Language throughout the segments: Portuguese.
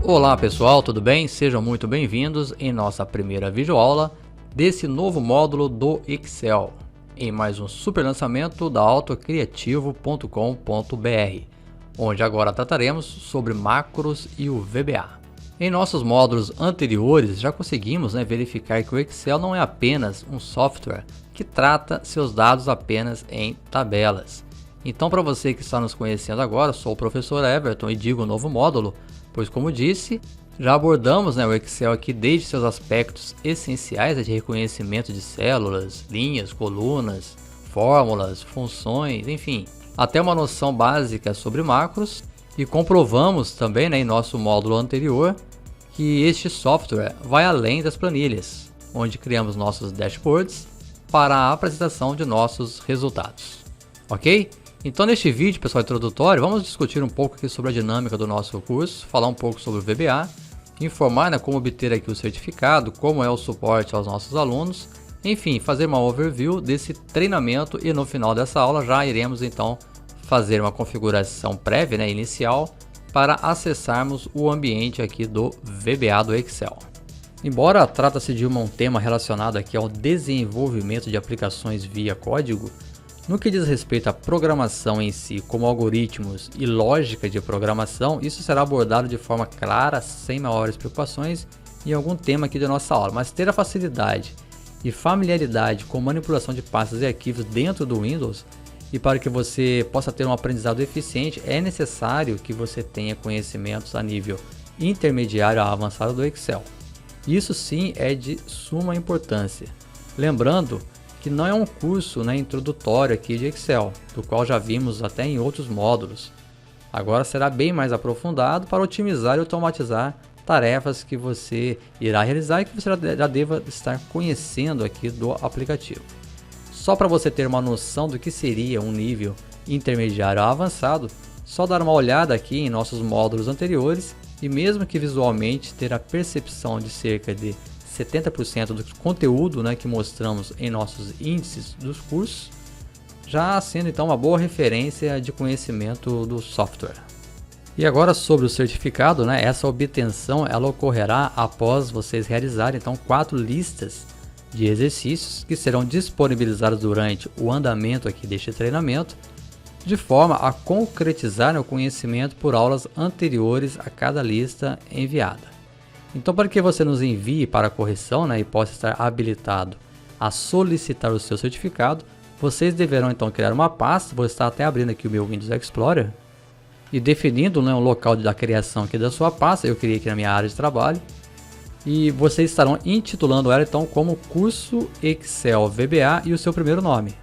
Olá pessoal, tudo bem? Sejam muito bem-vindos em nossa primeira videoaula desse novo módulo do Excel, em mais um super lançamento da autocriativo.com.br, onde agora trataremos sobre macros e o VBA. Em nossos módulos anteriores já conseguimos verificar que o Excel não é apenas um software que trata seus dados apenas em tabelas. Então, para você que está nos conhecendo agora, sou o professor Everton e digo novo módulo, pois como disse, já abordamos o Excel aqui desde seus aspectos essenciais de reconhecimento de células, linhas, colunas, fórmulas, funções, enfim, até uma noção básica sobre macros, e comprovamos também em nosso módulo anterior que este software vai além das planilhas, onde criamos nossos dashboards para a apresentação de nossos resultados. Ok? Então neste vídeo, pessoal, introdutório, vamos discutir um pouco aqui sobre a dinâmica do nosso curso, falar um pouco sobre o VBA, informar como obter aqui o certificado, como é o suporte aos nossos alunos, enfim, fazer uma overview desse treinamento e no final dessa aula já iremos então fazer uma configuração prévia, inicial, para acessarmos o ambiente aqui do VBA do Excel. Embora trata-se de um tema relacionado aqui ao desenvolvimento de aplicações via código, no que diz respeito à programação em si, como algoritmos e lógica de programação, isso será abordado de forma clara, sem maiores preocupações, em algum tema aqui da nossa aula. Mas ter a facilidade e familiaridade com manipulação de pastas e arquivos dentro do Windows, e para que você possa ter um aprendizado eficiente, é necessário que você tenha conhecimentos a nível intermediário a avançado do Excel. Isso sim é de suma importância. Lembrando que não é um curso introdutório aqui de Excel, do qual já vimos até em outros módulos. Agora será bem mais aprofundado para otimizar e automatizar tarefas que você irá realizar e que você já deva estar conhecendo aqui do aplicativo. Só para você ter uma noção do que seria um nível intermediário a avançado, só dar uma olhada aqui em nossos módulos anteriores e mesmo que visualmente ter a percepção de cerca de 70% do conteúdo que mostramos em nossos índices dos cursos, já sendo então uma boa referência de conhecimento do software. E agora sobre o certificado, essa obtenção ela ocorrerá após vocês realizarem então 4 listas de exercícios que serão disponibilizados durante o andamento aqui deste treinamento, de forma a concretizar o conhecimento por aulas anteriores a cada lista enviada. Então, para que você nos envie para a correção e possa estar habilitado a solicitar o seu certificado, vocês deverão então criar uma pasta. Vou estar até abrindo aqui o meu Windows Explorer e definindo um local da criação aqui da sua pasta. Eu criei aqui na minha área de trabalho e vocês estarão intitulando ela então como Curso Excel VBA e o seu primeiro nome,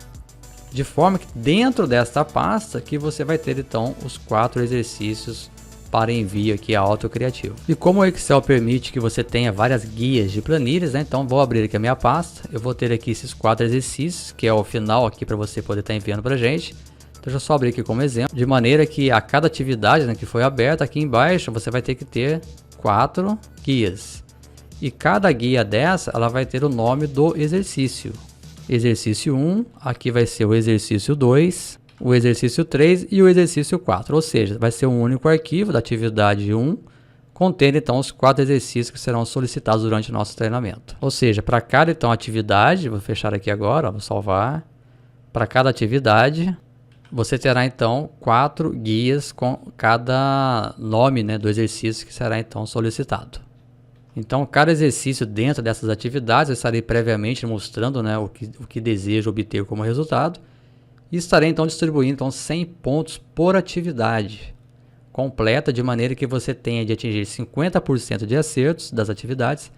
de forma que dentro desta pasta que você vai ter então os 4 exercícios para envio aqui a autocriativo. E como o Excel permite que você tenha várias guias de planilhas, então vou abrir aqui a minha pasta. Eu vou ter aqui esses 4 exercícios, que é o final aqui para você poder estar enviando para a gente. Então deixa eu só abrir aqui como exemplo, de maneira que a cada atividade que foi aberta aqui embaixo, você vai ter que ter 4 guias. E cada guia dessa, ela vai ter o nome do exercício. Exercício 1, aqui vai ser o exercício 2, o exercício 3 e o exercício 4, ou seja, vai ser um único arquivo da atividade 1, contendo então os 4 exercícios que serão solicitados durante o nosso treinamento. Ou seja, para cada então atividade, vou fechar aqui agora, vou salvar, para cada atividade, você terá então 4 guias com cada nome do exercício que será então solicitado. Então, cada exercício dentro dessas atividades, eu estarei previamente mostrando o que desejo obter como resultado. E estarei então distribuindo então 100 pontos por atividade completa, de maneira que você tenha de atingir 50% de acertos das atividades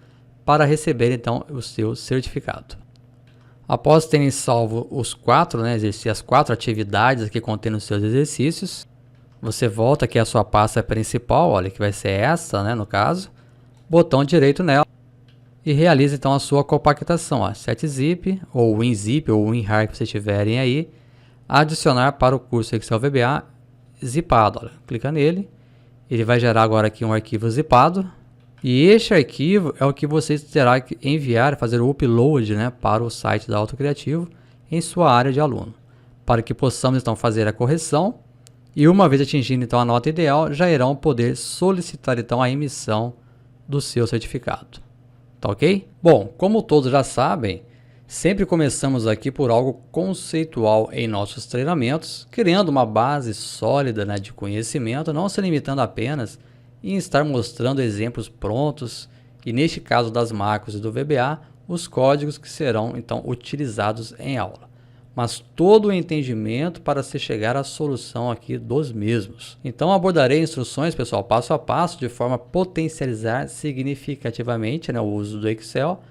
para receber então o seu certificado. Após terem salvo os 4, as 4 atividades que contêm os seus exercícios, você volta aqui à sua pasta principal, olha que vai ser essa, no caso, botão direito nela e realiza então a sua compactação, setzip ou WinZip ou WinRAR que vocês tiverem aí. Adicionar para o curso Excel VBA zipado, olha, clica nele, ele vai gerar agora aqui um arquivo zipado e este arquivo é o que você terá que enviar, fazer o upload para o site da Autocriativo em sua área de aluno, para que possamos então fazer a correção E uma vez atingindo então a nota ideal, já irão poder solicitar então a emissão do seu certificado. Tá ok? Bom, como todos já sabem, sempre começamos aqui por algo conceitual em nossos treinamentos, criando uma base sólida, né, de conhecimento, não se limitando apenas em estar mostrando exemplos prontos e, neste caso das macros e do VBA, os códigos que serão então utilizados em aula, mas todo o entendimento para se chegar à solução aqui dos mesmos. Então abordarei instruções, pessoal, passo a passo, de forma a potencializar significativamente, né, o uso do Excel,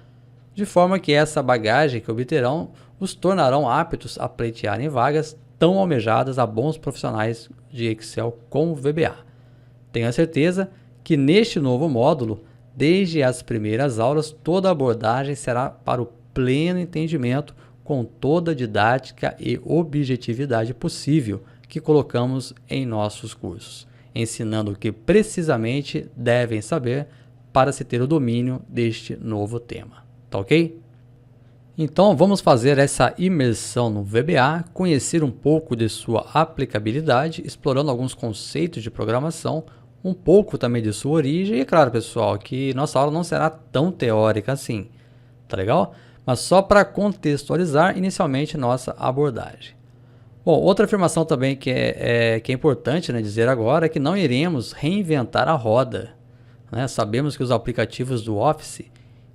de forma que essa bagagem que obterão os tornarão aptos a pleitearem vagas tão almejadas a bons profissionais de Excel com o VBA. Tenho a certeza que neste novo módulo, desde as primeiras aulas, toda a abordagem será para o pleno entendimento, com toda a didática e objetividade possível que colocamos em nossos cursos, ensinando o que precisamente devem saber para se ter o domínio deste novo tema. Tá ok? Então vamos fazer essa imersão no VBA, conhecer um pouco de sua aplicabilidade, explorando alguns conceitos de programação, um pouco também de sua origem, e é claro, pessoal, que nossa aula não será tão teórica assim, tá legal? Mas só para contextualizar inicialmente nossa abordagem. Bom, outra afirmação também que é importante, né, dizer agora é que não iremos reinventar a roda, né? Sabemos que os aplicativos do Office,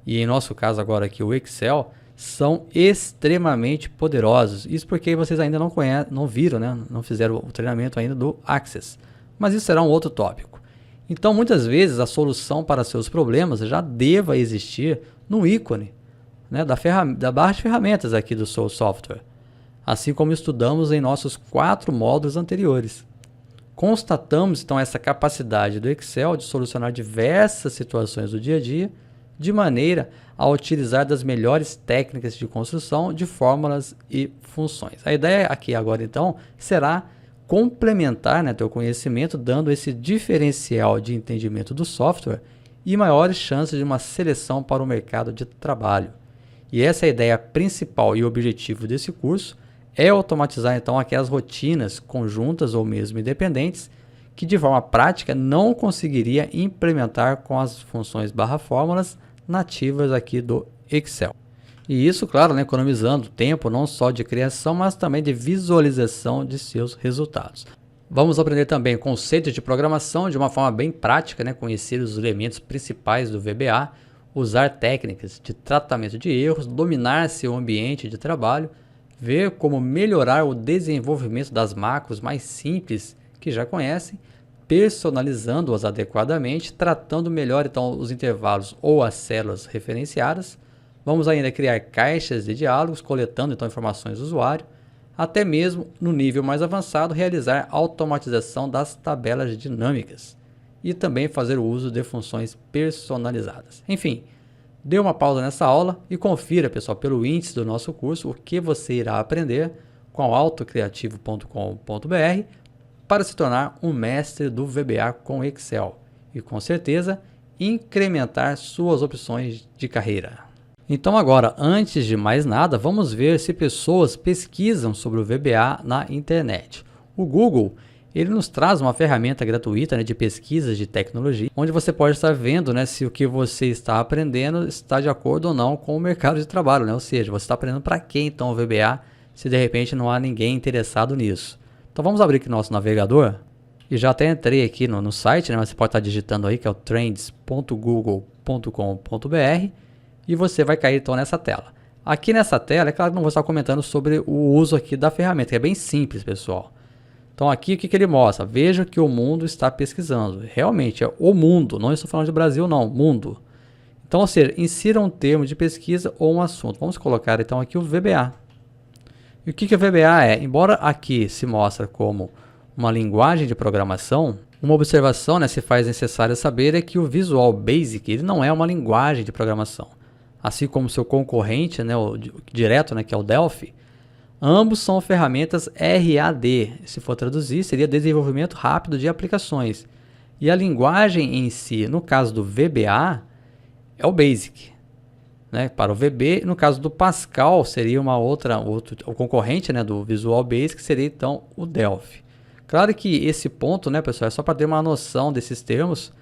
e em nosso caso agora aqui o Excel, são extremamente poderosos. Isso porque vocês ainda não conhecem, não viram, né? Não fizeram o treinamento ainda do Access. Mas isso será um outro tópico. Então, muitas vezes, a solução para seus problemas já deva existir no ícone, né, da barra de ferramentas aqui do seu software, assim como estudamos em nossos 4 módulos anteriores. Constatamos então essa capacidade do Excel de solucionar diversas situações do dia a dia, de maneira a utilizar das melhores técnicas de construção de fórmulas e funções. A ideia aqui agora então será complementar, né, teu conhecimento, dando esse diferencial de entendimento do software e maiores chances de uma seleção para o mercado de trabalho. E essa é a ideia principal e objetivo desse curso, é automatizar então aquelas rotinas conjuntas ou mesmo independentes que de forma prática não conseguiria implementar com as funções /fórmulas nativas aqui do Excel. E isso, claro, né, economizando tempo não só de criação, mas também de visualização de seus resultados. Vamos aprender também conceitos de programação de uma forma bem prática, né, conhecer os elementos principais do VBA, usar técnicas de tratamento de erros, dominar seu ambiente de trabalho, ver como melhorar o desenvolvimento das macros mais simples que já conhecem, personalizando-as adequadamente, tratando melhor então os intervalos ou as células referenciadas. Vamos ainda criar caixas de diálogos, coletando então informações do usuário, até mesmo no nível mais avançado realizar automatização das tabelas dinâmicas e também fazer o uso de funções personalizadas. Enfim, dê uma pausa nessa aula e confira, pessoal, pelo índice do nosso curso o que você irá aprender com autocriativo.com.br para se tornar um mestre do VBA com Excel e, com certeza, incrementar suas opções de carreira. Então agora, antes de mais nada, vamos ver se pessoas pesquisam sobre o VBA na internet. O Google, ele nos traz uma ferramenta gratuita, né, de pesquisas de tecnologia, onde você pode estar vendo, né, se o que você está aprendendo está de acordo ou não com o mercado de trabalho, né? Ou seja, você está aprendendo para quem então o VBA, se de repente não há ninguém interessado nisso. Então vamos abrir aqui nosso navegador, e já até entrei aqui no site, né, mas você pode estar digitando aí que é o trends.google.com.br, e você vai cair então nessa tela. Aqui nessa tela, é claro que não vou estar comentando sobre o uso aqui da ferramenta, que é bem simples, pessoal. Então aqui o que ele mostra? Veja que o mundo está pesquisando. Realmente é o mundo, não estou falando de Brasil não, mundo. Então, ou seja, insira um termo de pesquisa ou um assunto. Vamos colocar então aqui o VBA. E o que o VBA é? Embora aqui se mostra como uma linguagem de programação, uma observação, né, se faz necessária saber é que o Visual Basic ele não é uma linguagem de programação. Assim como seu concorrente, né, o direto, né, que é o Delphi, ambos são ferramentas RAD, se for traduzir, seria desenvolvimento rápido de aplicações. E a linguagem em si, no caso do VBA, é o Basic, né, para o VB. No caso do Pascal, seria o concorrente, né, do Visual Basic, seria então o Delphi. Claro que esse ponto, né, pessoal, é só para ter uma noção desses termos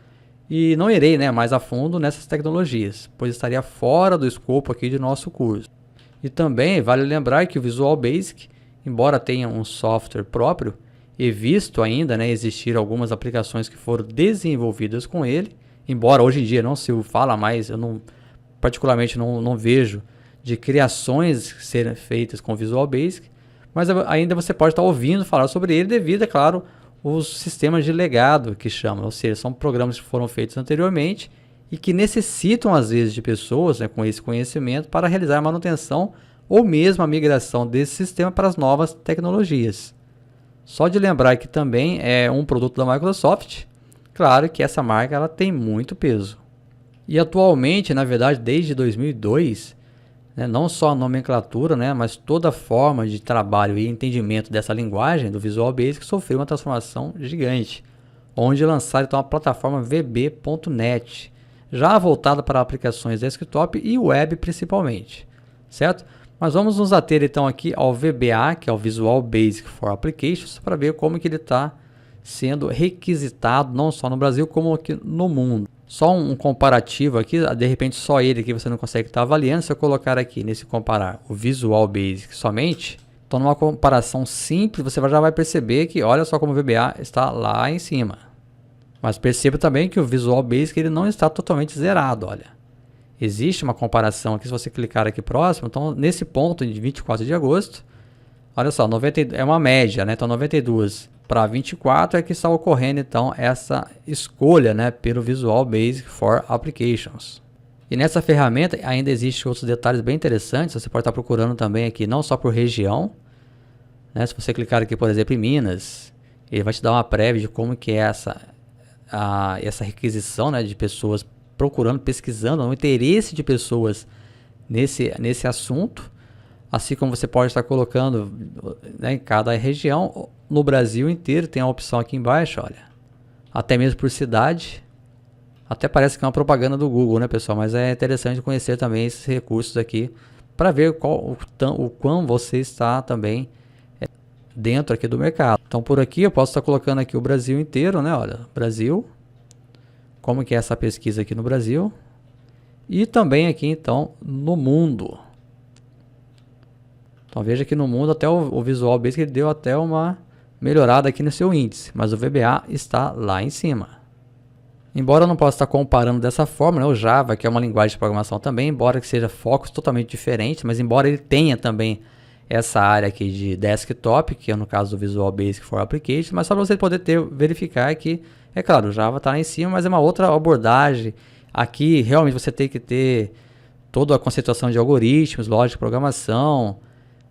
e não irei, né, mais a fundo nessas tecnologias, pois estaria fora do escopo aqui de nosso curso. E também vale lembrar que o Visual Basic, embora tenha um software próprio, e visto ainda, né, existir algumas aplicações que foram desenvolvidas com ele, embora hoje em dia não se fala mais, eu particularmente não vejo de criações serem feitas com Visual Basic, mas ainda você pode estar ouvindo falar sobre ele devido, é claro, os sistemas de legado que chamam, ou seja, são programas que foram feitos anteriormente e que necessitam às vezes de pessoas, né, com esse conhecimento para realizar a manutenção ou mesmo a migração desse sistema para as novas tecnologias. Só de lembrar que também é um produto da Microsoft, claro que essa marca ela tem muito peso. E atualmente, na verdade, desde 2002, né, não só a nomenclatura, né, mas toda a forma de trabalho e entendimento dessa linguagem do Visual Basic sofreu uma transformação gigante, onde lançaram então a plataforma VB.net, já voltada para aplicações desktop e web principalmente, certo? Mas vamos nos ater então aqui ao VBA, que é o Visual Basic for Applications, para ver como que ele está sendo requisitado não só no Brasil como aqui no mundo. Só um comparativo aqui, de repente só ele aqui você não consegue estar avaliando. Se eu colocar aqui nesse comparar o Visual Basic somente, então numa comparação simples você já vai perceber que olha só como o VBA está lá em cima. Mas perceba também que o Visual Basic ele não está totalmente zerado, olha. Existe uma comparação aqui, se você clicar aqui próximo, então nesse ponto de 24 de agosto, olha só, 90, é uma média, né? Então 92 para 24 é que está ocorrendo então essa escolha, né, pelo Visual Basic for Applications. E nessa ferramenta ainda existem outros detalhes bem interessantes, você pode estar procurando também aqui não só por região, né? Se você clicar aqui, por exemplo, em Minas, ele vai te dar uma prévia de como que é essa requisição, né, de pessoas procurando, pesquisando, o interesse de pessoas nesse assunto, assim como você pode estar colocando, né, em cada região, no Brasil inteiro, tem a opção aqui embaixo, olha, até mesmo por cidade, até parece que é uma propaganda do Google, né, pessoal, mas é interessante conhecer também esses recursos aqui, para ver o quão você está também dentro aqui do mercado. Então por aqui eu posso estar colocando aqui o Brasil inteiro, né, olha, Brasil, como que é essa pesquisa aqui no Brasil e também aqui então no mundo. Então veja que no mundo até o Visual Basic ele deu até uma melhorada aqui no seu índice, mas o VBA está lá em cima. Embora eu não possa estar comparando dessa forma, né, o Java, que é uma linguagem de programação também, embora que seja focos totalmente diferentes, mas embora ele tenha também essa área aqui de desktop, que é no caso do Visual Basic for Applications, mas só para você poder verificar que, é claro, o Java está lá em cima, mas é uma outra abordagem. Aqui realmente você tem que ter toda a conceituação de algoritmos, lógica de programação.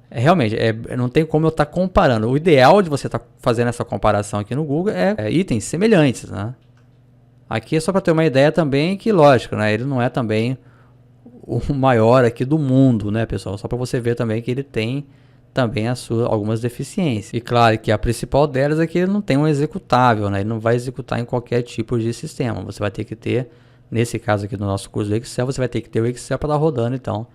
Realmente, não tem como eu estar comparando. O ideal de você estar fazendo essa comparação aqui no Google é itens semelhantes, né? Aqui é só para ter uma ideia também que, lógico, né, ele não é também o maior aqui do mundo, né, pessoal? Só para você ver também que ele tem também algumas deficiências. E claro que a principal delas é que ele não tem um executável, né? Ele não vai executar em qualquer tipo de sistema. Você vai ter que ter, nesse caso aqui do nosso curso do Excel, você vai ter que ter o Excel para estar rodando, então,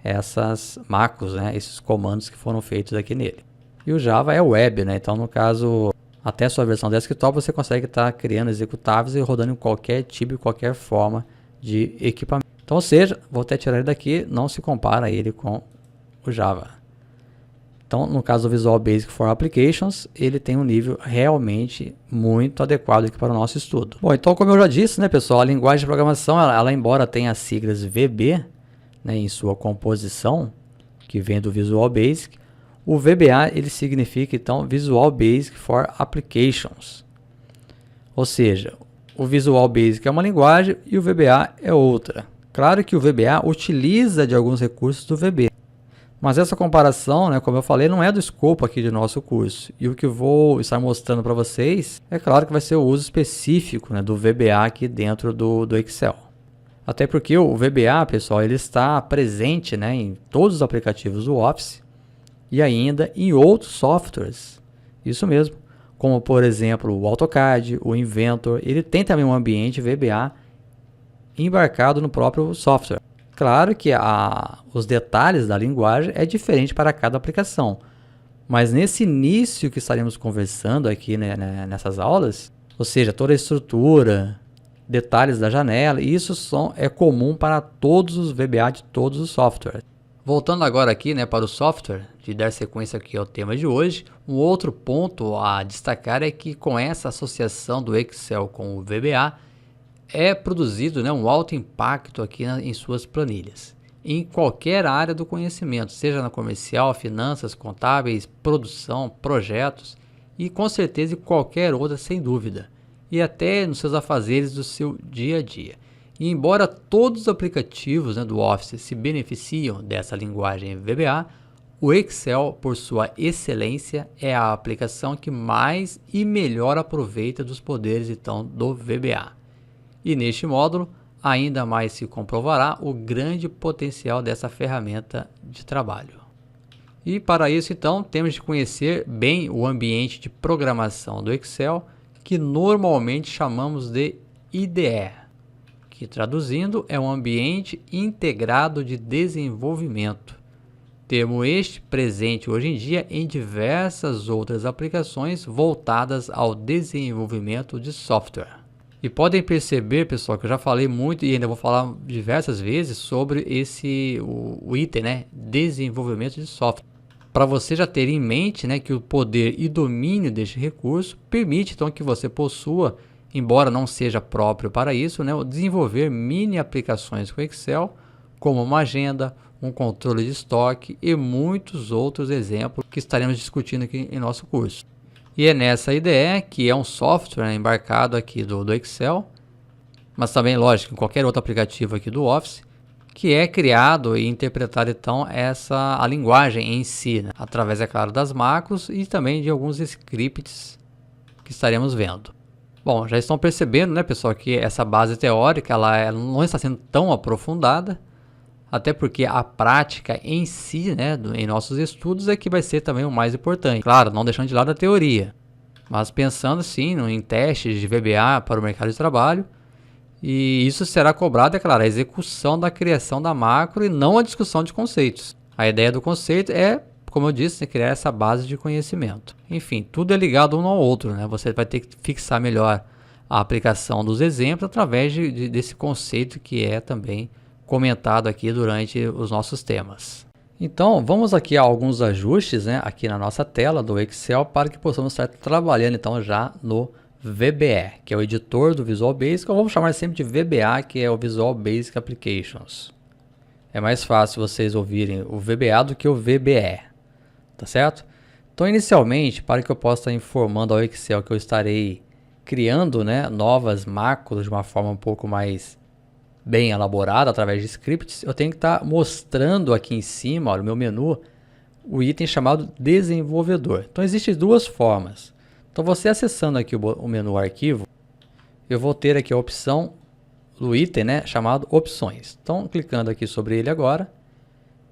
essas macros, né? Esses comandos que foram feitos aqui nele. E o Java é web, né? Então, no caso, até a sua versão desktop, você consegue estar criando executáveis e rodando em qualquer tipo e qualquer forma de equipamento. Então, ou seja, vou até tirar ele daqui, não se compara ele com o Java. Então, no caso do Visual Basic for Applications, ele tem um nível realmente muito adequado aqui para o nosso estudo. Bom, então como eu já disse, né, pessoal, a linguagem de programação, ela embora tenha as siglas VB, né, em sua composição, que vem do Visual Basic, o VBA ele significa então Visual Basic for Applications. Ou seja, o Visual Basic é uma linguagem e o VBA é outra. Claro que o VBA utiliza de alguns recursos do VB. Mas essa comparação, né, como eu falei, não é do escopo aqui do nosso curso. E o que eu vou estar mostrando para vocês, é claro que vai ser o uso específico, né, do VBA aqui dentro do Excel. Até porque o VBA, pessoal, ele está presente, né, em todos os aplicativos do Office e ainda em outros softwares. Isso mesmo, como por exemplo o AutoCAD, o Inventor, ele tem também um ambiente VBA embarcado no próprio software. Claro que os detalhes da linguagem é diferente para cada aplicação, Mas nesse início que estaremos conversando aqui, né, nessas aulas, ou seja, toda a estrutura, detalhes da janela, isso é comum para todos os VBA de todos os softwares. Voltando agora aqui, né, para o software, de dar sequência aqui ao tema de hoje, um outro ponto a destacar é que com essa associação do Excel com o VBA, é produzido, né, um alto impacto aqui em suas planilhas, em qualquer área do conhecimento, seja na comercial, finanças, contábeis, produção, projetos e com certeza em qualquer outra, sem dúvida, e até nos seus afazeres do seu dia a dia. E embora todos os aplicativos, né, do Office se beneficiam dessa linguagem VBA, o Excel, por sua excelência, é a aplicação que mais e melhor aproveita dos poderes então do VBA. E neste módulo, ainda mais se comprovará o grande potencial dessa ferramenta de trabalho. E para isso, então, temos de conhecer bem o ambiente de programação do Excel, que normalmente chamamos de IDE, que traduzindo é um ambiente integrado de desenvolvimento. Termo este presente hoje em dia em diversas outras aplicações voltadas ao desenvolvimento de software. E podem perceber, pessoal, que eu já falei muito e ainda vou falar diversas vezes sobre o item, né, desenvolvimento de software. Para você já ter em mente, né, que o poder e domínio deste recurso permite então que você possua, embora não seja próprio para isso, né, desenvolver mini aplicações com Excel, como uma agenda, um controle de estoque e muitos outros exemplos que estaremos discutindo aqui em nosso curso. E é nessa IDE, que é um software embarcado aqui do Excel, mas também, lógico, em qualquer outro aplicativo aqui do Office, que é criado e interpretado então a linguagem em si, né? Através, é claro, das macros e também de alguns scripts que estaremos vendo. Bom, já estão percebendo, né, pessoal, que essa base teórica ela não está sendo tão aprofundada, até porque a prática em si, né, em nossos estudos é que vai ser também o mais importante. Claro, não deixando de lado a teoria, mas pensando sim em testes de VBA para o mercado de trabalho, e isso será cobrado, é claro, a execução da criação da macro e não a discussão de conceitos. A ideia do conceito é, como eu disse, criar essa base de conhecimento. Enfim, tudo é ligado um ao outro, né? Você vai ter que fixar melhor a aplicação dos exemplos através desse conceito que é também comentado aqui durante os nossos temas. Então, vamos aqui a alguns ajustes, né, aqui na nossa tela do Excel para que possamos estar trabalhando então já no VBA, que é o editor do Visual Basic, ou vamos chamar sempre de VBA, que é o Visual Basic Applications. É mais fácil vocês ouvirem o VBA do que o VBE, tá certo? Então, inicialmente, para que eu possa estar informando ao Excel que eu estarei criando, né, novas macros de uma forma um pouco mais bem elaborada através de scripts, eu tenho que estar mostrando aqui em cima, olha, o meu menu, o item chamado desenvolvedor. Então existem duas formas. Então você acessando aqui o menu arquivo, eu vou ter aqui a opção do item, né, chamado opções. Então clicando aqui sobre ele agora,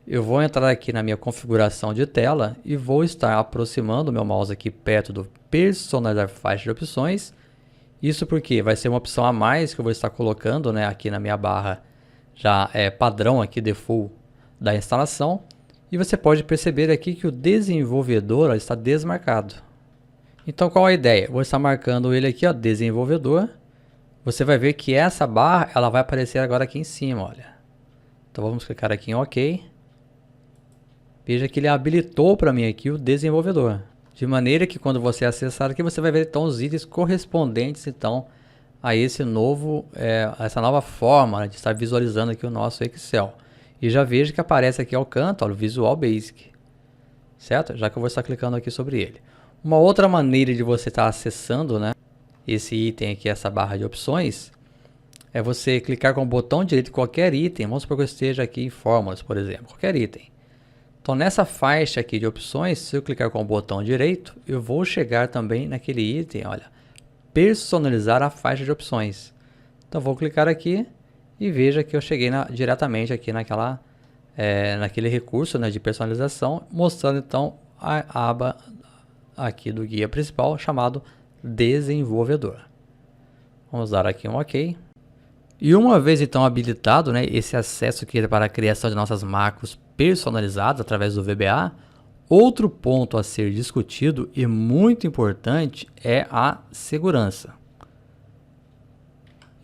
eu vou entrar aqui na minha configuração de tela e vou estar aproximando o meu mouse aqui perto do personalizar faixa de opções. Isso porque vai ser uma opção a mais que eu vou estar colocando, né, aqui na minha barra já padrão aqui default da instalação. E você pode perceber aqui que o desenvolvedor está desmarcado. Então qual a ideia? Eu vou estar marcando ele aqui, ó, desenvolvedor. Você vai ver que essa barra ela vai aparecer agora aqui em cima, olha. Então vamos clicar aqui em OK. Veja que ele habilitou para mim aqui o desenvolvedor. De maneira que quando você acessar aqui, você vai ver então os itens correspondentes então a essa nova forma, né, de estar visualizando aqui o nosso Excel. E já vejo que aparece aqui ao canto, olha, o Visual Basic, certo? Já que eu vou estar clicando aqui sobre ele. Uma outra maneira de você estar acessando, né, esse item aqui, essa barra de opções, é você clicar com o botão direito em qualquer item. Vamos supor que eu esteja aqui em fórmulas, por exemplo, qualquer item. Então nessa faixa aqui de opções, se eu clicar com o botão direito, eu vou chegar também naquele item, olha, personalizar a faixa de opções. Então vou clicar aqui e veja que eu cheguei diretamente aqui naquele recurso, né, de personalização, mostrando então a aba aqui do guia principal chamado desenvolvedor. Vamos dar aqui um OK. E uma vez então habilitado, né, esse acesso aqui para a criação de nossas macros personalizadas através do VBA, Outro ponto a ser discutido e muito importante é a segurança.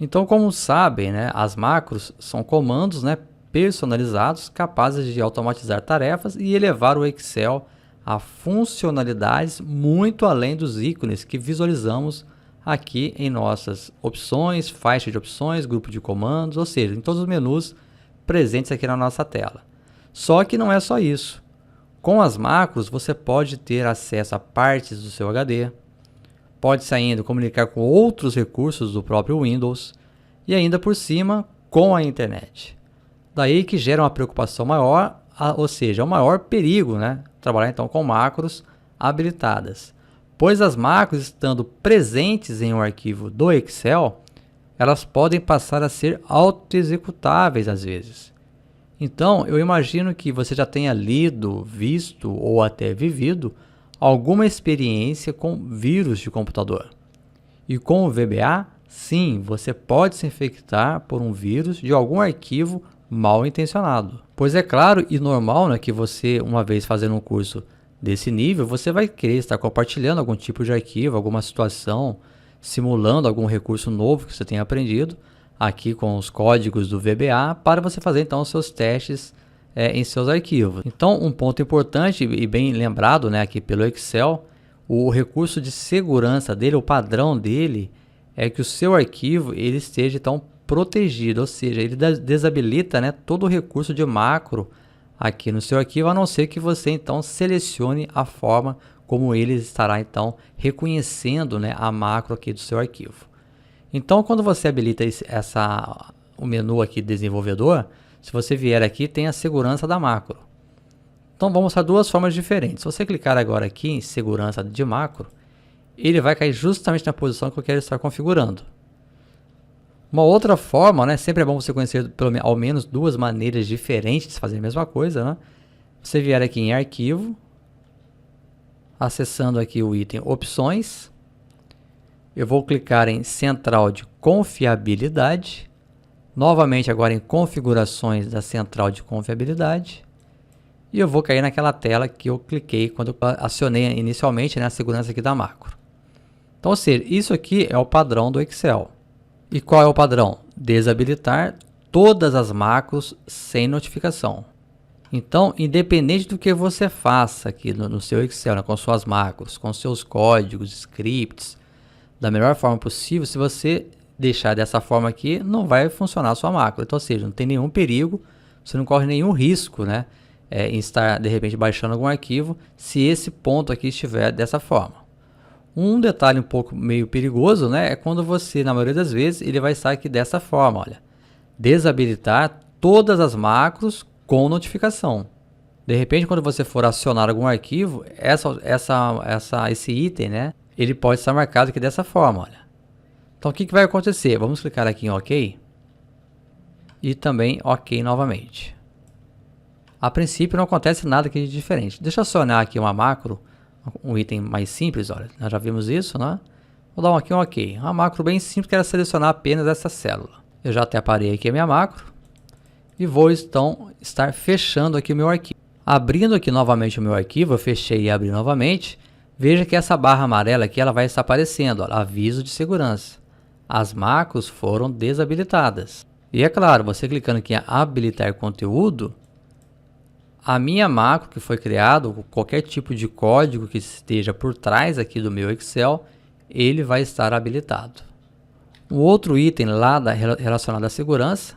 Então, como sabem, né, as macros são comandos, né, personalizados capazes de automatizar tarefas e elevar o Excel a funcionalidades muito além dos ícones que visualizamos aqui em nossas opções, faixa de opções, grupo de comandos, ou seja, em todos os menus presentes aqui na nossa tela. Só que não é só isso. Com as macros, você pode ter acesso a partes do seu HD, pode-se ainda comunicar com outros recursos do próprio Windows e ainda por cima com a internet. Daí que gera uma preocupação maior, ou seja, um maior perigo, né? Trabalhar então com macros habilitadas. Pois as macros estando presentes em um arquivo do Excel, elas podem passar a ser auto-executáveis às vezes. Então, eu imagino que você já tenha lido, visto ou até vivido alguma experiência com vírus de computador. E com o VBA, sim, você pode se infectar por um vírus de algum arquivo mal intencionado. Pois é claro e normal, né, que você, uma vez fazendo um curso desse nível, você vai querer estar compartilhando algum tipo de arquivo, alguma situação, simulando algum recurso novo que você tenha aprendido aqui com os códigos do VBA para você fazer então os seus testes em seus arquivos. Então, um ponto importante e bem lembrado, né, aqui pelo Excel, o recurso de segurança dele, o padrão dele, é que o seu arquivo ele esteja então protegido, ou seja, ele desabilita, né, todo o recurso de macro aqui no seu arquivo, a não ser que você então selecione a forma como ele estará então reconhecendo, né, a macro aqui do seu arquivo. Então, quando você habilita o menu aqui desenvolvedor, se você vier aqui, tem a segurança da macro. Então, vamos mostrar duas formas diferentes. Se você clicar agora aqui em segurança de macro, ele vai cair justamente na posição que eu quero estar configurando. Uma outra forma, né, sempre é bom você conhecer ao menos duas maneiras diferentes de fazer a mesma coisa, né? Você vier aqui em arquivo, acessando aqui o item opções, eu vou clicar em central de confiabilidade, novamente agora em configurações da central de confiabilidade, e eu vou cair naquela tela que eu cliquei quando eu acionei inicialmente, né, a segurança aqui da macro. Então, ou seja, isso aqui é o padrão do Excel. E qual é o padrão? Desabilitar todas as macros sem notificação. Então, independente do que você faça aqui no seu Excel, né, com suas macros, com seus códigos, scripts, da melhor forma possível, se você deixar dessa forma aqui, não vai funcionar a sua macro. Então, ou seja, não tem nenhum perigo, você não corre nenhum risco, né, em estar, de repente, baixando algum arquivo, se esse ponto aqui estiver dessa forma. Um detalhe um pouco meio perigoso, né, é quando você, na maioria das vezes, ele vai estar aqui dessa forma, olha. Desabilitar todas as macros com notificação. De repente, quando você for acionar algum arquivo, esse item, né, ele pode estar marcado aqui dessa forma, olha. Então, o que vai acontecer? Vamos clicar aqui em OK. E também OK novamente. A princípio, não acontece nada aqui de diferente. Deixa eu acionar aqui uma macro, um item mais simples, olha, nós já vimos isso, né? Vou dar aqui um OK. Uma macro bem simples que era selecionar apenas essa célula. Eu já até parei aqui a minha macro e vou então estar fechando aqui o meu arquivo. Abrindo aqui novamente o meu arquivo, eu fechei e abri novamente. Veja que essa barra amarela aqui ela vai estar aparecendo, olha, aviso de segurança. As macros foram desabilitadas. E é claro, você clicando aqui em habilitar conteúdo, a minha macro que foi criado, qualquer tipo de código que esteja por trás aqui do meu Excel, ele vai estar habilitado. Um outro item lá relacionado à segurança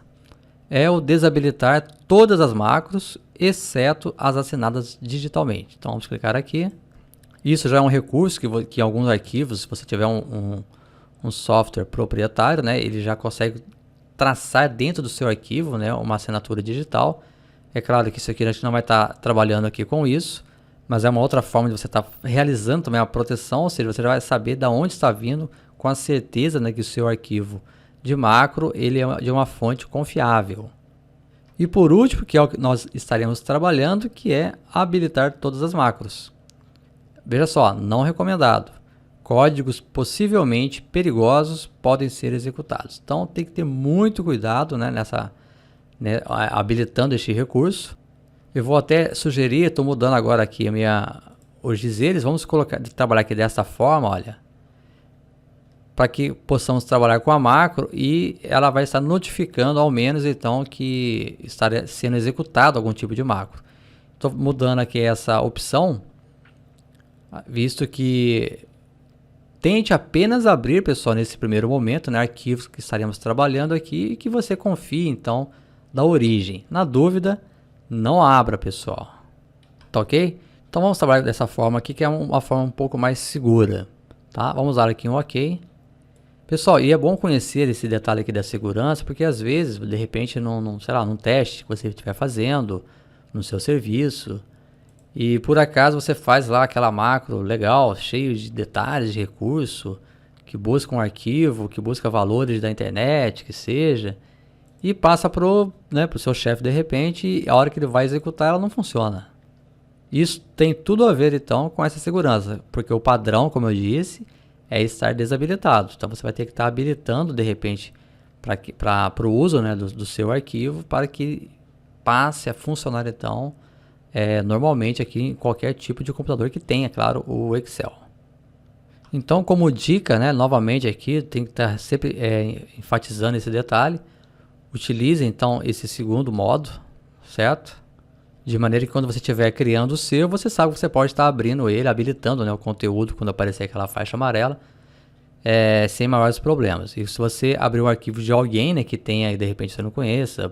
é o desabilitar todas as macros, exceto as assinadas digitalmente. Então vamos clicar aqui. Isso já é um recurso que alguns arquivos, se você tiver um software proprietário, né, ele já consegue traçar dentro do seu arquivo, né, uma assinatura digital. É claro que isso aqui a gente não vai estar trabalhando aqui com isso, mas é uma outra forma de você estar realizando também a proteção, ou seja, você já vai saber de onde está vindo com a certeza, né, que o seu arquivo de macro ele é de uma fonte confiável. E por último, que é o que nós estaremos trabalhando, que é habilitar todas as macros. Veja só, não recomendado. Códigos possivelmente perigosos podem ser executados. Então tem que ter muito cuidado, né, habilitando este recurso. Eu vou até sugerir, estou mudando agora aqui os dizeres, vamos trabalhar aqui dessa forma, olha, para que possamos trabalhar com a macro e ela vai estar notificando ao menos então que estaria sendo executado algum tipo de macro. Estou mudando aqui essa opção, visto que tente apenas abrir, pessoal, nesse primeiro momento, né, arquivos que estaremos trabalhando aqui e que você confie então da origem. Na dúvida, não abra, pessoal. Tá ok? Então vamos trabalhar dessa forma aqui, que é uma forma um pouco mais segura. Tá? Vamos dar aqui um ok. Pessoal, e é bom conhecer esse detalhe aqui da segurança, porque às vezes, de repente, sei lá, num teste que você estiver fazendo no seu serviço, e por acaso você faz lá aquela macro legal, cheio de detalhes, de recurso, que busca um arquivo, que busca valores da internet, que seja, e passa pro seu chefe de repente, e a hora que ele vai executar ela não funciona. Isso tem tudo a ver então com essa segurança, porque o padrão, como eu disse, é estar desabilitado. Então você vai ter que estar habilitando de repente para o uso do seu arquivo, para que passe a funcionar então normalmente aqui em qualquer tipo de computador que tenha, claro, o Excel. Então, como dica, novamente aqui, tem que estar sempre enfatizando esse detalhe. Utilize então esse segundo modo, certo? De maneira que quando você estiver criando o seu, você sabe que você pode estar abrindo ele, habilitando o conteúdo quando aparecer aquela faixa amarela, sem maiores problemas. E se você abrir um arquivo de alguém que tenha, de repente você não conheça,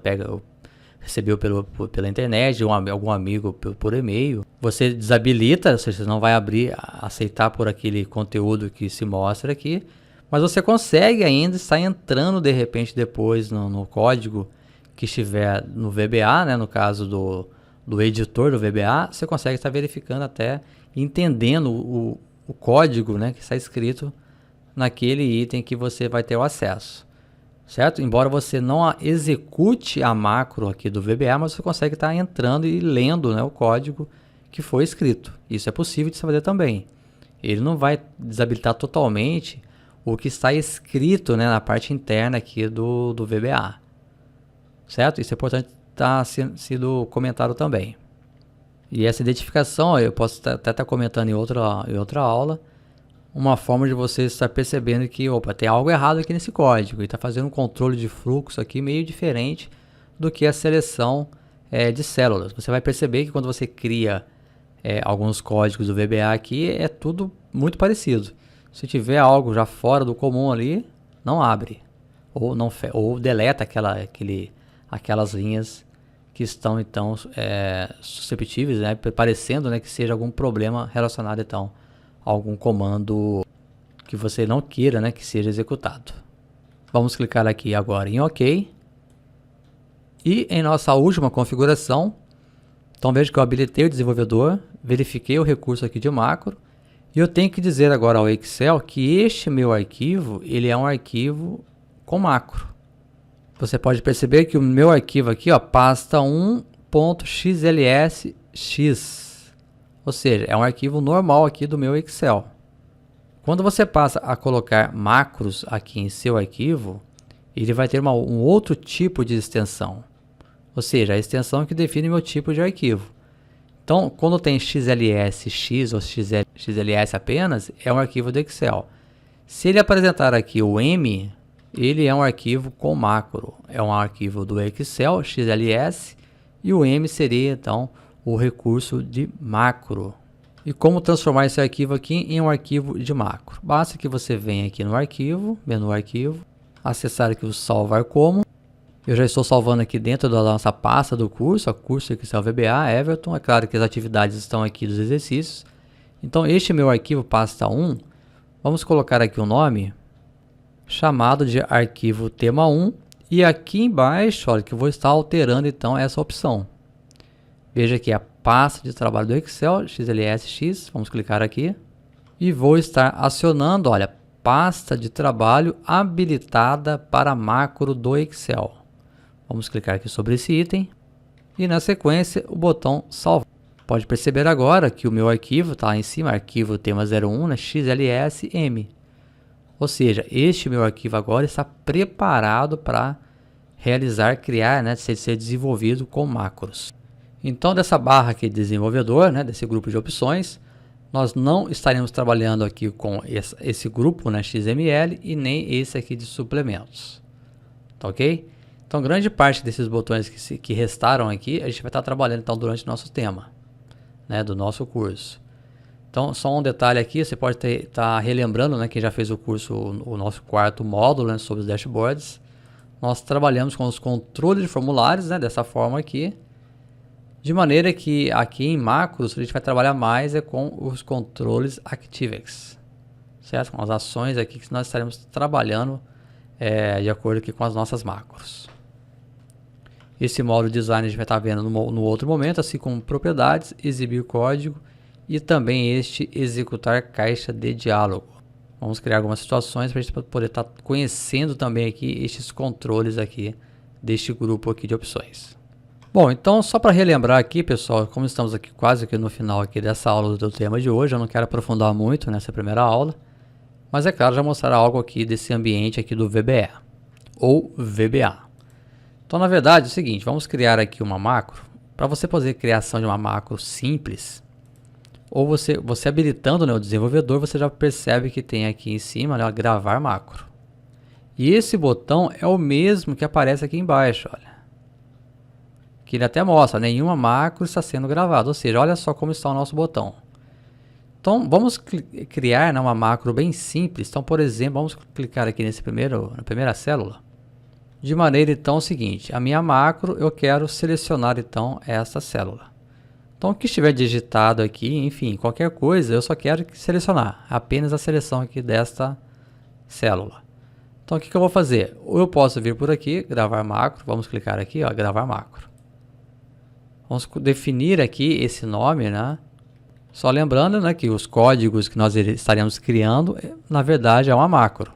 recebeu pela internet, algum amigo por e-mail, você desabilita, ou seja, você não vai aceitar por aquele conteúdo que se mostra aqui, mas você consegue ainda estar entrando de repente depois no código que estiver no VBA, no caso do editor do VBA, você consegue estar verificando até, entendendo o código que está escrito naquele item que você vai ter o acesso, certo? Embora você não execute a macro aqui do VBA, mas você consegue estar entrando e lendo o código que foi escrito. Isso é possível de se fazer também. Ele não vai desabilitar totalmente o que está escrito na parte interna aqui do VBA, certo? Isso é importante estar sido comentado também. E essa identificação, eu posso até estar comentando em outra aula, uma forma de você estar percebendo que, tem algo errado aqui nesse código, e está fazendo um controle de fluxo aqui meio diferente do que a seleção de células. Você vai perceber que quando você cria alguns códigos do VBA aqui, é tudo muito parecido. Se tiver algo já fora do comum ali, não abre, ou deleta aquelas linhas que estão então susceptíveis, parecendo que seja algum problema relacionado então a algum comando que você não queira que seja executado. Vamos clicar aqui agora em OK. E em nossa última configuração, então veja que eu habilitei o desenvolvedor, verifiquei o recurso aqui de macro, e eu tenho que dizer agora ao Excel que este meu arquivo, ele é um arquivo com macro. Você pode perceber que o meu arquivo aqui, pasta 1.xlsx, ou seja, é um arquivo normal aqui do meu Excel. Quando você passa a colocar macros aqui em seu arquivo, ele vai ter um outro tipo de extensão, ou seja, a extensão que define meu tipo de arquivo. Então, quando tem XLSX ou XLS apenas, é um arquivo do Excel. Se ele apresentar aqui o M, ele é um arquivo com macro, é um arquivo do Excel XLS, e o M seria então o recurso de macro. E como transformar esse arquivo aqui em um arquivo de macro? Basta que você venha aqui no arquivo, menu arquivo, acessar aqui o salvar como. Eu já estou salvando aqui dentro da nossa pasta do curso, curso Excel VBA, Everton. É claro que as atividades estão aqui dos exercícios. Então este meu arquivo pasta 1, vamos colocar aqui o nome, chamado de arquivo tema 1, e aqui embaixo, olha, que eu vou estar alterando então essa opção. Veja aqui a pasta de trabalho do Excel, XLSX, vamos clicar aqui, e vou estar acionando, olha, pasta de trabalho habilitada para macro do Excel. Vamos clicar aqui sobre esse item, e na sequência o botão salvar. Pode perceber agora que o meu arquivo está em cima, arquivo tema 01, XLSM. Ou seja, este meu arquivo agora está preparado para criar, ser desenvolvido com macros. Então, dessa barra aqui de desenvolvedor, né, desse grupo de opções, nós não estaremos trabalhando aqui com esse grupo, né, XML, e nem esse aqui de suplementos. Tá ok? Então, grande parte desses botões que restaram aqui, a gente vai estar trabalhando então durante o nosso tema, né, do nosso curso. Então, só um detalhe aqui, você pode estar relembrando, né, quem já fez o curso, o nosso quarto módulo, né, sobre os dashboards. Nós trabalhamos com os controles de formulários, né, dessa forma aqui. De maneira que aqui em macros a gente vai trabalhar mais com os controles ActiveX, certo? Com as ações aqui que nós estaremos trabalhando de acordo aqui com as nossas macros. Esse módulo design a gente vai estar vendo no outro momento, assim como propriedades, exibir código e também este executar caixa de diálogo. Vamos criar algumas situações para a gente poder estar conhecendo também aqui estes controles aqui deste grupo aqui de opções. Bom, então só para relembrar aqui, pessoal, como estamos aqui quase aqui no final aqui dessa aula do tema de hoje, eu não quero aprofundar muito nessa primeira aula, mas é claro, já mostrar algo aqui desse ambiente aqui do VBE, ou VBA. Então, na verdade, é o seguinte, vamos criar aqui uma macro. Para você fazer a criação de uma macro simples, ou você habilitando, né, o desenvolvedor, você já percebe que tem aqui em cima, né, gravar macro. E esse botão é o mesmo que aparece aqui embaixo, olha. Que ele até mostra, nenhuma macro está sendo gravada, ou seja, olha só como está o nosso botão. Então, vamos criar, né, uma macro bem simples. Então, por exemplo, vamos clicar aqui na primeira célula. De maneira, então, o seguinte, a minha macro, eu quero selecionar, então, essa célula. Então, o que estiver digitado aqui, enfim, qualquer coisa, eu só quero selecionar, apenas a seleção aqui desta célula. Então, o que eu vou fazer? Ou eu posso vir por aqui, gravar macro, vamos clicar aqui, ó, gravar macro. Vamos definir aqui esse nome, né? Só lembrando, né, que os códigos que nós estaremos criando, na verdade, é uma macro.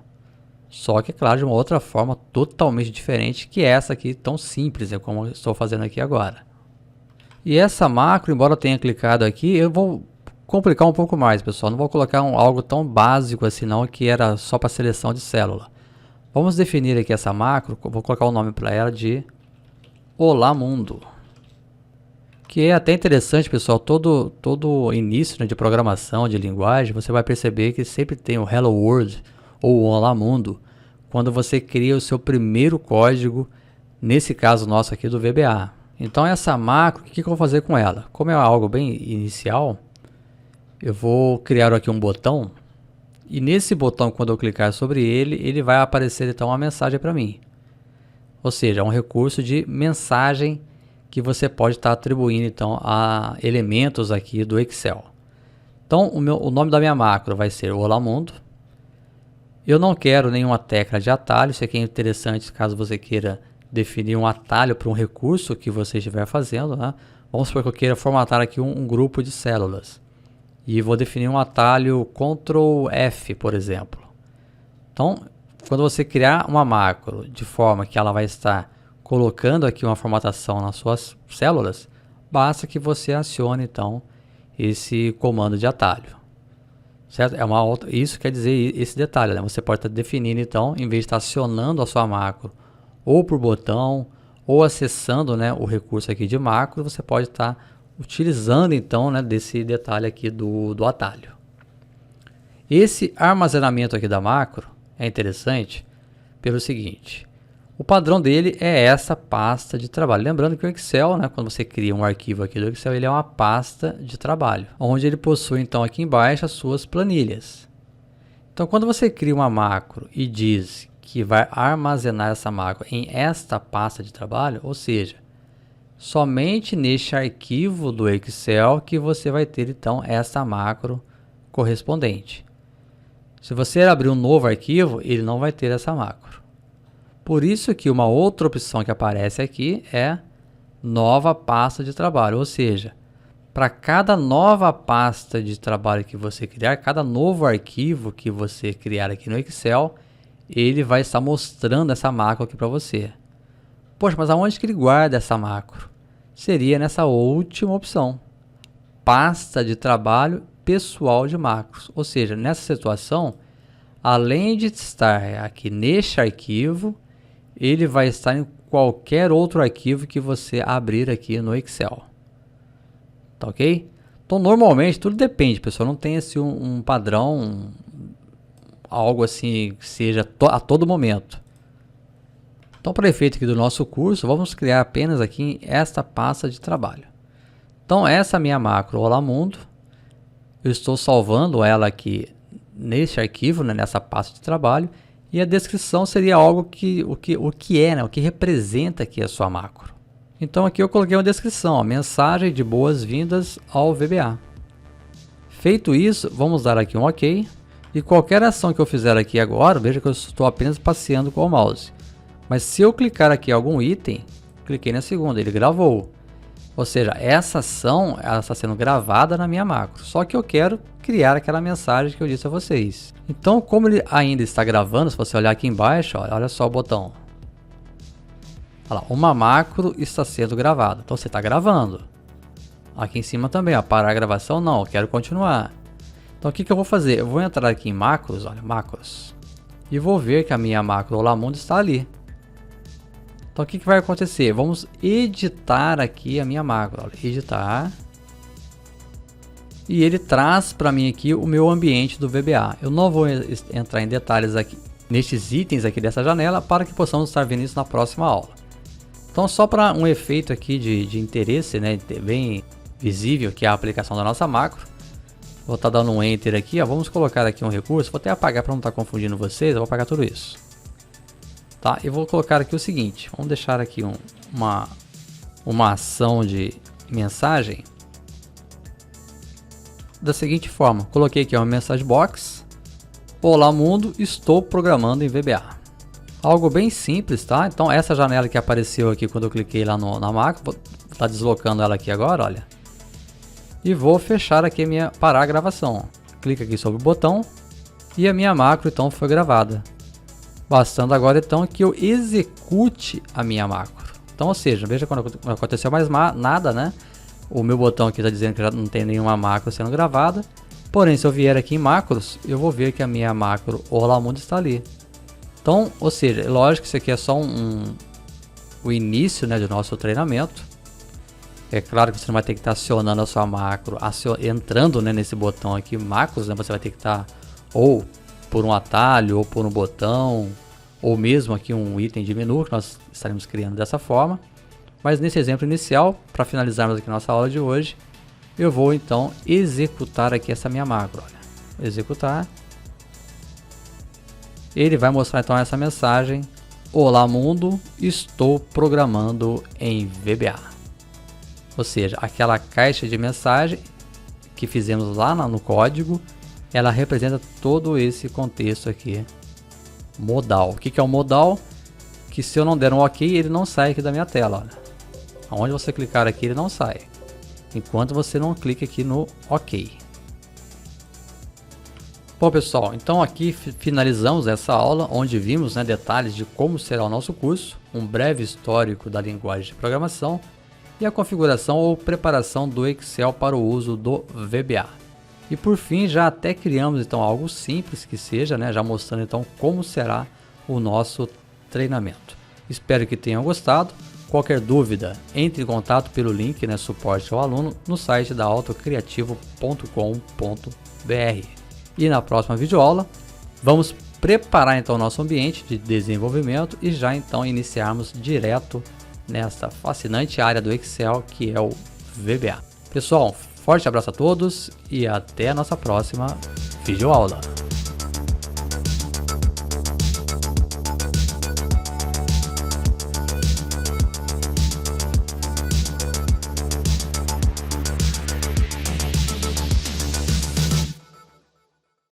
Só que, é claro, de uma outra forma totalmente diferente que essa aqui, tão simples, como eu estou fazendo aqui agora. E essa macro, embora eu tenha clicado aqui, eu vou complicar um pouco mais, pessoal. Não vou colocar algo tão básico assim, não, que era só para seleção de célula. Vamos definir aqui essa macro, vou colocar o nome para ela de Olá Mundo. Que é até interessante, pessoal, todo início, né, de programação, de linguagem, você vai perceber que sempre tem o Hello World ou o Olá Mundo, quando você cria o seu primeiro código, nesse caso nosso aqui do VBA. Então essa macro, o que eu vou fazer com ela? Como é algo bem inicial, eu vou criar aqui um botão, e nesse botão, quando eu clicar sobre ele, ele vai aparecer então uma mensagem para mim. Ou seja, um recurso de mensagem que você pode estar atribuindo então a elementos aqui do Excel. Então o nome da minha macro vai ser Olá Mundo. Eu não quero nenhuma tecla de atalho, isso aqui é interessante caso você queira definir um atalho para um recurso que você estiver fazendo, né? Vamos supor que eu queira formatar aqui um grupo de células. E vou definir um atalho Ctrl F, por exemplo. Então, quando você criar uma macro de forma que ela vai estar colocando aqui uma formatação nas suas células, basta que você acione então esse comando de atalho, certo? Isso quer dizer esse detalhe, né? Você pode estar definindo então, em vez de estar acionando a sua macro ou por botão ou acessando, né, o recurso aqui de macro, você pode estar utilizando então, né, desse detalhe aqui do atalho. Esse armazenamento aqui da macro é interessante pelo seguinte. O padrão dele é essa pasta de trabalho. Lembrando que o Excel, né, quando você cria um arquivo aqui do Excel, ele é uma pasta de trabalho, onde ele possui então aqui embaixo as suas planilhas. Então, quando você cria uma macro e diz que vai armazenar essa macro em esta pasta de trabalho, ou seja, somente neste arquivo do Excel que você vai ter então essa macro correspondente. Se você abrir um novo arquivo, ele não vai ter essa macro. Por isso que uma outra opção que aparece aqui é nova pasta de trabalho, ou seja, para cada nova pasta de trabalho que você criar, cada novo arquivo que você criar aqui no Excel, ele vai estar mostrando essa macro aqui para você. Poxa, mas aonde que ele guarda essa macro? Seria nessa última opção, pasta de trabalho pessoal de macros, ou seja, nessa situação, além de estar aqui neste arquivo, ele vai estar em qualquer outro arquivo que você abrir aqui no Excel. tá ok? Então normalmente tudo depende, pessoal, não tem esse um padrão, algo assim que seja a todo momento. Então para efeito aqui do nosso curso, vamos criar apenas aqui esta pasta de trabalho. Então essa minha macro Olá Mundo, eu estou salvando ela aqui neste arquivo, né, nessa pasta de trabalho, e a descrição seria algo que o que é, né, o que representa aqui a sua macro. Então aqui eu coloquei uma descrição, ó, mensagem de boas-vindas ao VBA. Feito isso, vamos dar aqui um OK, e qualquer ação que eu fizer aqui agora, veja que eu estou apenas passeando com o mouse. Mas se eu clicar aqui em algum item, cliquei na segunda, ele gravou. Ou seja, essa ação ela está sendo gravada na minha macro, só que eu quero criar aquela mensagem que eu disse a vocês. Então, como ele ainda está gravando, se você olhar aqui embaixo, ó, olha só o botão. Olha lá, uma macro está sendo gravada, então você está gravando. Aqui em cima também, ó, parar a gravação, não, eu quero continuar. Então o que eu vou fazer? Eu vou entrar aqui em macros, olha, macros, e vou ver que a minha macro Olá Mundo está ali. Então o que vai acontecer? Vamos editar aqui a minha macro, olha, editar. E ele traz para mim aqui o meu ambiente do VBA. Eu não vou entrar em detalhes aqui nestes itens aqui dessa janela para que possamos estar vendo isso na próxima aula. Então só para um efeito aqui de interesse, né, bem visível, que é a aplicação da nossa macro. Vou estar dando um Enter aqui, ó, vamos colocar aqui um recurso, vou até apagar para não estar confundindo vocês, eu vou apagar tudo isso. Tá, e vou colocar aqui o seguinte, vamos deixar aqui uma ação de mensagem da seguinte forma, coloquei aqui uma mensagem box, olá mundo, estou programando em VBA. Algo bem simples, tá? Então essa janela que apareceu aqui quando eu cliquei lá na macro, vou estar deslocando ela aqui agora, olha. E vou fechar aqui parar a gravação. Clica aqui sobre o botão e a minha macro então foi gravada. Bastando agora então que eu execute a minha macro. Então, ou seja, veja quando não aconteceu mais nada, né? O meu botão aqui está dizendo que já não tem nenhuma macro sendo gravada. Porém, se eu vier aqui em macros, eu vou ver que a minha macro Olá Mundo está ali. Então, ou seja, lógico que isso aqui é só o início, né, do nosso treinamento. É claro que você não vai ter que estar acionando a sua macro, entrando, né, nesse botão aqui, macros, né, você vai ter que estar ou por um atalho, ou por um botão, ou mesmo aqui um item de menu que nós estaremos criando dessa forma. Mas nesse exemplo inicial, para finalizarmos aqui nossa aula de hoje, eu vou então executar aqui essa minha macro. Olha, executar. Ele vai mostrar então essa mensagem: olá mundo, estou programando em VBA. Ou seja, aquela caixa de mensagem que fizemos lá no código, ela representa todo esse contexto aqui modal. O que é o modal? Que se eu não der um OK, ele não sai aqui da minha tela. Olha. Onde você clicar aqui, ele não sai, enquanto você não clica aqui no OK. Bom pessoal, então aqui finalizamos essa aula, onde vimos, né, detalhes de como será o nosso curso, um breve histórico da linguagem de programação e a configuração ou preparação do Excel para o uso do VBA. E por fim, já até criamos então algo simples que seja, né, já mostrando então como será o nosso treinamento. Espero que tenham gostado. Qualquer dúvida, entre em contato pelo link, né, suporte ao aluno no site da autocriativo.com.br. E na próxima videoaula, vamos preparar então o nosso ambiente de desenvolvimento e já então iniciarmos direto nessa fascinante área do Excel que é o VBA. Pessoal, forte abraço a todos e até a nossa próxima videoaula.